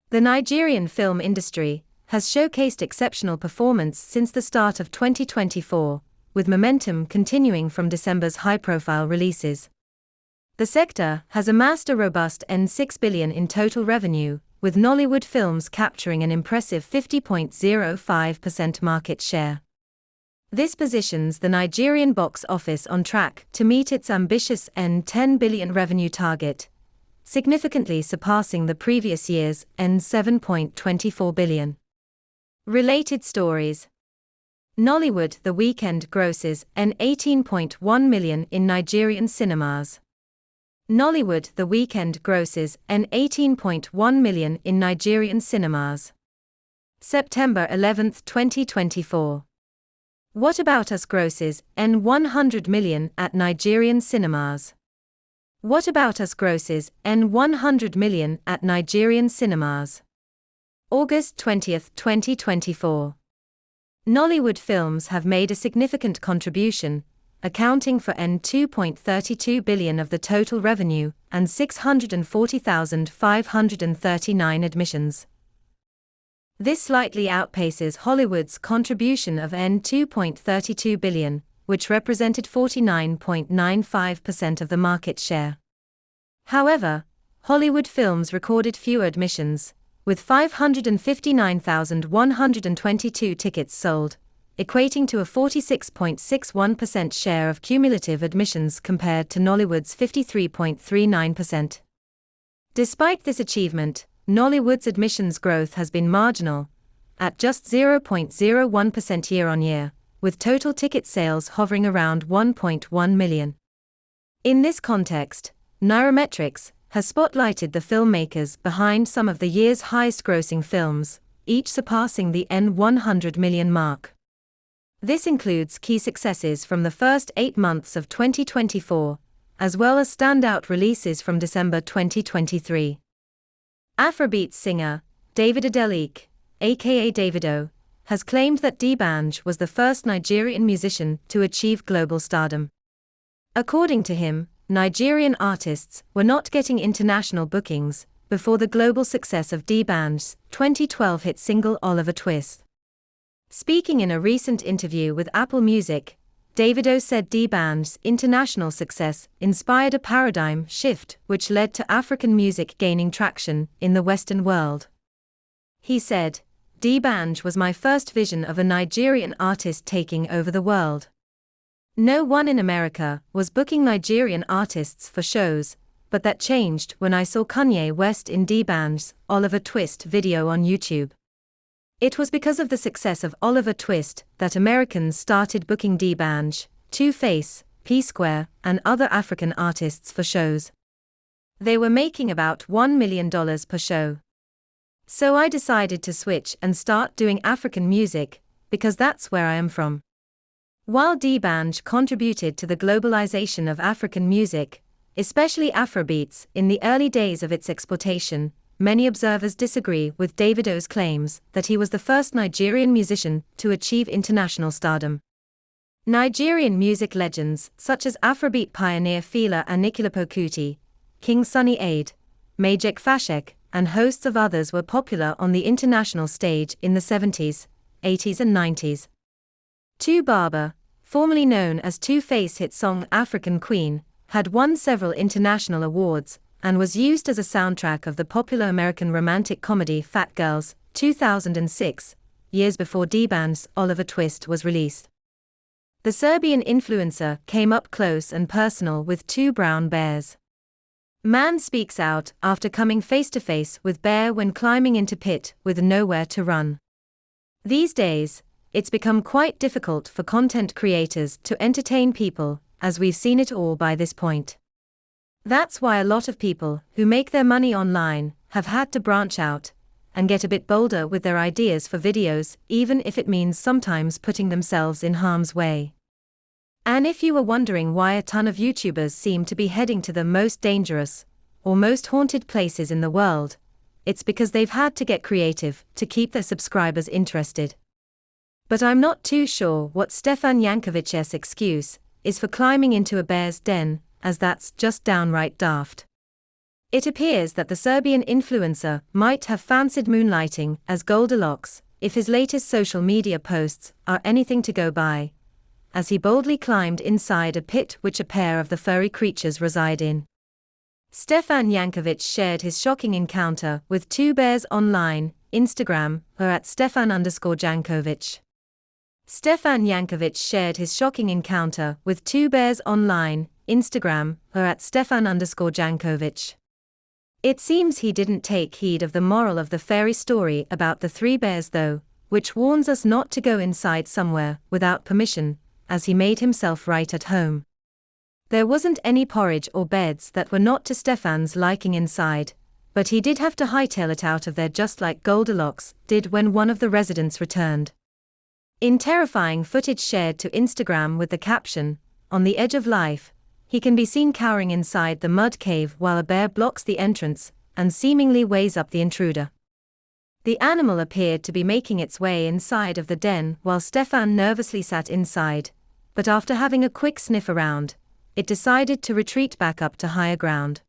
The Nigerian film industry has showcased exceptional performance since the start of 2024, with momentum continuing from December's high-profile releases. The sector has amassed a robust N6 billion in total revenue, with Nollywood films capturing an impressive 50.05% market share. This positions the Nigerian box office on track to meet its ambitious N10 billion revenue target, significantly surpassing the previous year's N7.24 billion. Related stories. Nollywood The Weekend grosses N18.1 million in Nigerian cinemas. Nollywood The Weekend grosses N18.1 million in Nigerian cinemas. September 11, 2024. What About Us grosses N100 million at Nigerian cinemas. What About Us grosses N100 million at Nigerian cinemas. August 20, 2024. Nollywood films have made a significant contribution, accounting for N2.32 billion of the total revenue and 640,539 admissions. This slightly outpaces Hollywood's contribution of N2.32 billion, which represented 49.95% of the market share. However, Hollywood films recorded fewer admissions, with 559,122 tickets sold, equating to a 46.61% share of cumulative admissions compared to Nollywood's 53.39%. Despite this achievement, Nollywood's admissions growth has been marginal, at just 0.01% year-on-year, with total ticket sales hovering around 1.1 million. In this context, Nairametrics has spotlighted the filmmakers behind some of the year's highest-grossing films, each surpassing the N100 million mark. This includes key successes from the first 8 months of 2024, as well as standout releases from December 2023. Afrobeat singer David Adeleke, aka Davido, has claimed that banj was the first Nigerian musician to achieve global stardom. According to him, Nigerian artists were not getting international bookings before the global success of banj's 2012 hit single Oliver Twist. Speaking in a recent interview with Apple Music, Davido said banj's international success inspired a paradigm shift which led to African music gaining traction in the Western world. He said, "banj was my first vision of a Nigerian artist taking over the world. No one in America was booking Nigerian artists for shows, but that changed when I saw Kanye West in banj's Oliver Twist video on YouTube. It was because of the success of Oliver Twist that Americans started booking banj, Two-Face, P-Square, and other African artists for shows. They were making about $1 million per show. So I decided to switch and start doing African music, because that's where I am from." While banj contributed to the globalization of African music, especially Afrobeats, in the early days of its exploitation, many observers disagree with Davido's claims that he was the first Nigerian musician to achieve international stardom. Nigerian music legends such as Afrobeat pioneer Fela Anikulapo Kuti, King Sunny Ade, Majek Fashek, and hosts of others were popular on the international stage in the 70s, 80s and 90s. Baba, formerly known as Two-Face hit song African Queen, had won several international awards, and was used as a soundtrack of the popular American romantic comedy Fat Girls, 2006, years before banj's Oliver Twist was released. The Serbian influencer came up close and personal with two brown bears. Man speaks out after coming face-to-face with bear when climbing into pit with nowhere to run. These days, it's become quite difficult for content creators to entertain people, as we've seen it all by this point. That's why a lot of people who make their money online have had to branch out and get a bit bolder with their ideas for videos, even if it means sometimes putting themselves in harm's way. And if you were wondering why a ton of YouTubers seem to be heading to the most dangerous or most haunted places in the world, it's because they've had to get creative to keep their subscribers interested. But I'm not too sure what Stefan Yankovic's excuse is for climbing into a bear's den, as that's just downright daft. It appears that the Serbian influencer might have fancied moonlighting as Goldilocks, if his latest social media posts are anything to go by, as he boldly climbed inside a pit which a pair of the furry creatures reside in. Stefan Jankovic shared his shocking encounter with two bears online, Instagram, or at Stefan_Jankovic. Stefan Jankovic shared his shocking encounter with two bears online, Instagram, or at Stefan_Jankovic. It seems he didn't take heed of the moral of the fairy story about the three bears though, which warns us not to go inside somewhere without permission, as he made himself right at home. There wasn't any porridge or beds that were not to Stefan's liking inside, but he did have to hightail it out of there just like Goldilocks did when one of the residents returned. In terrifying footage shared to Instagram with the caption, "On the edge of life," he can be seen cowering inside the mud cave while a bear blocks the entrance and seemingly weighs up the intruder. The animal appeared to be making its way inside of the den while Stefan nervously sat inside, but after having a quick sniff around, it decided to retreat back up to higher ground.